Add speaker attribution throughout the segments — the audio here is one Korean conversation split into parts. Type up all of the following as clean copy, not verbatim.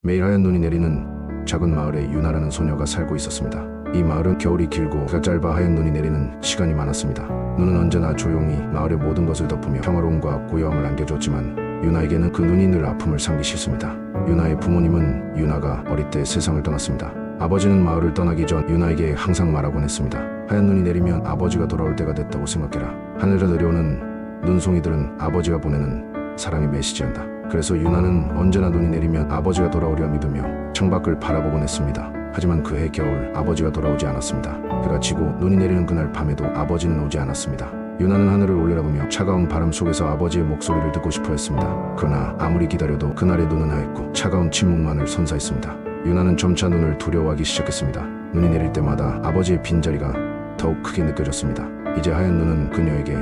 Speaker 1: 매일 하얀 눈이 내리는 작은 마을에 유나라는 소녀가 살고 있었습니다. 이 마을은 겨울이 길고 해가 짧아 하얀 눈이 내리는 시간이 많았습니다. 눈은 언제나 조용히 마을의 모든 것을 덮으며 평화로움과 고요함을 안겨줬지만 유나에게는 그 눈이 늘 아픔을 삼기 싫습니다. 유나의 부모님은 유나가 어릴 때 세상을 떠났습니다. 아버지는 마을을 떠나기 전 유나에게 항상 말하곤 했습니다. 하얀 눈이 내리면 아버지가 돌아올 때가 됐다고 생각해라. 하늘에서 내려오는 눈송이들은 아버지가 보내는 사랑의 메시지한다. 그래서 유나는 언제나 눈이 내리면 아버지가 돌아오려 믿으며 창밖을 바라보곤 했습니다. 하지만 그해 겨울 아버지가 돌아오지 않았습니다. 해가 지고 눈이 내리는 그날 밤에도 아버지는 오지 않았습니다. 유나는 하늘을 올려다보며 차가운 바람 속에서 아버지의 목소리를 듣고 싶어 했습니다. 그러나 아무리 기다려도 그날의 눈은 하얗고 차가운 침묵만을 선사했습니다. 유나는 점차 눈을 두려워하기 시작했습니다. 눈이 내릴 때마다 아버지의 빈자리가 더욱 크게 느껴졌습니다. 이제 하얀 눈은 그녀에게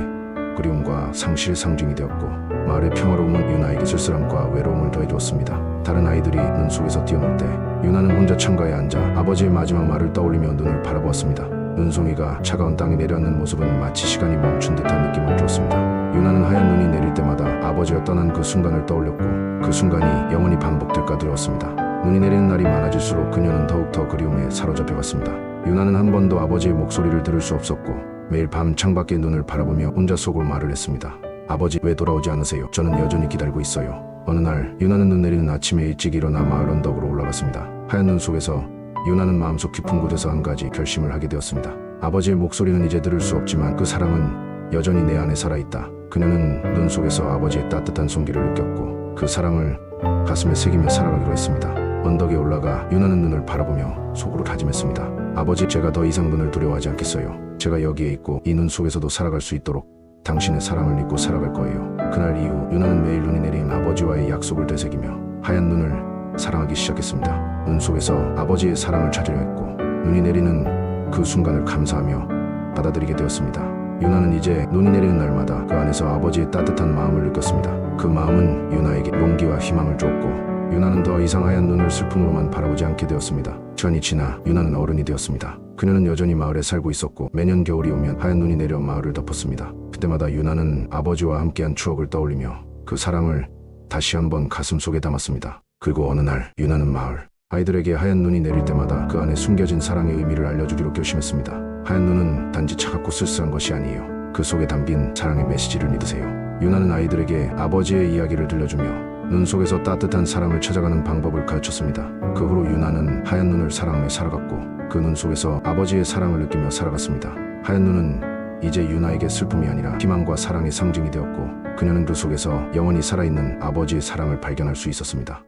Speaker 1: 그리움과 상실의 상징이 되었고 마을의 평화로움은 유나에게 쓸쓸함과 외로움을 더해주었습니다. 다른 아이들이 눈 속에서 뛰어놀 때 유나는 혼자 창가에 앉아 아버지의 마지막 말을 떠올리며 눈을 바라보았습니다. 눈송이가 차가운 땅에 내려앉는 모습은 마치 시간이 멈춘 듯한 느낌을 주었습니다. 유나는 하얀 눈이 내릴 때마다 아버지가 떠난 그 순간을 떠올렸고 그 순간이 영원히 반복될까 두려웠습니다. 눈이 내리는 날이 많아질수록 그녀는 더욱더 그리움에 사로잡혀갔습니다. 유나는 한 번도 아버지의 목소리를 들을 수 없었고 매일 밤 창밖의 눈을 바라보며 혼자 속으로 말을 했습니다. 아버지 왜 돌아오지 않으세요? 저는 여전히 기다리고 있어요. 어느 날 유나는 눈 내리는 아침에 일찍 일어나 마을 언덕으로 올라갔습니다. 하얀 눈 속에서 유나는 마음속 깊은 곳에서 한 가지 결심을 하게 되었습니다. 아버지의 목소리는 이제 들을 수 없지만 그 사랑은 여전히 내 안에 살아있다. 그녀는 눈 속에서 아버지의 따뜻한 손길을 느꼈고 그 사랑을 가슴에 새기며 살아가기로 했습니다. 언덕에 올라가 유나는 눈을 바라보며 속으로 다짐했습니다. 아버지, 제가 더 이상 눈을 두려워하지 않겠어요. 제가 여기에 있고 이 눈 속에서도 살아갈 수 있도록 당신의 사랑을 믿고 살아갈 거예요. 그날 이후 유나는 매일 눈이 내린 아버지와의 약속을 되새기며 하얀 눈을 사랑하기 시작했습니다. 눈 속에서 아버지의 사랑을 찾으려 했고 눈이 내리는 그 순간을 감사하며 받아들이게 되었습니다. 유나는 이제 눈이 내리는 날마다 그 안에서 아버지의 따뜻한 마음을 느꼈습니다. 그 마음은 유나에게 용기와 희망을 줬고 유나는 더 이상 하얀 눈을 슬픔으로만 바라보지 않게 되었습니다. 시간이 지나 유나는 어른이 되었습니다. 그녀는 여전히 마을에 살고 있었고 매년 겨울이 오면 하얀 눈이 내려 마을을 덮었습니다. 그때마다 유나는 아버지와 함께한 추억을 떠올리며 그 사랑을 다시 한번 가슴속에 담았습니다. 그리고 어느 날 유나는 마을 아이들에게 하얀 눈이 내릴 때마다 그 안에 숨겨진 사랑의 의미를 알려주기로 결심했습니다. 하얀 눈은 단지 차갑고 쓸쓸한 것이 아니에요. 그 속에 담긴 사랑의 메시지를 믿으세요. 유나는 아이들에게 아버지의 이야기를 들려주며 눈 속에서 따뜻한 사랑을 찾아가는 방법을 가르쳤습니다. 그 후로 유나는 하얀 눈을 사랑하며 살아갔고 그 눈 속에서 아버지의 사랑을 느끼며 살아갔습니다. 하얀 눈은 이제 유나에게 슬픔이 아니라 희망과 사랑의 상징이 되었고 그녀는 그 속에서 영원히 살아있는 아버지의 사랑을 발견할 수 있었습니다.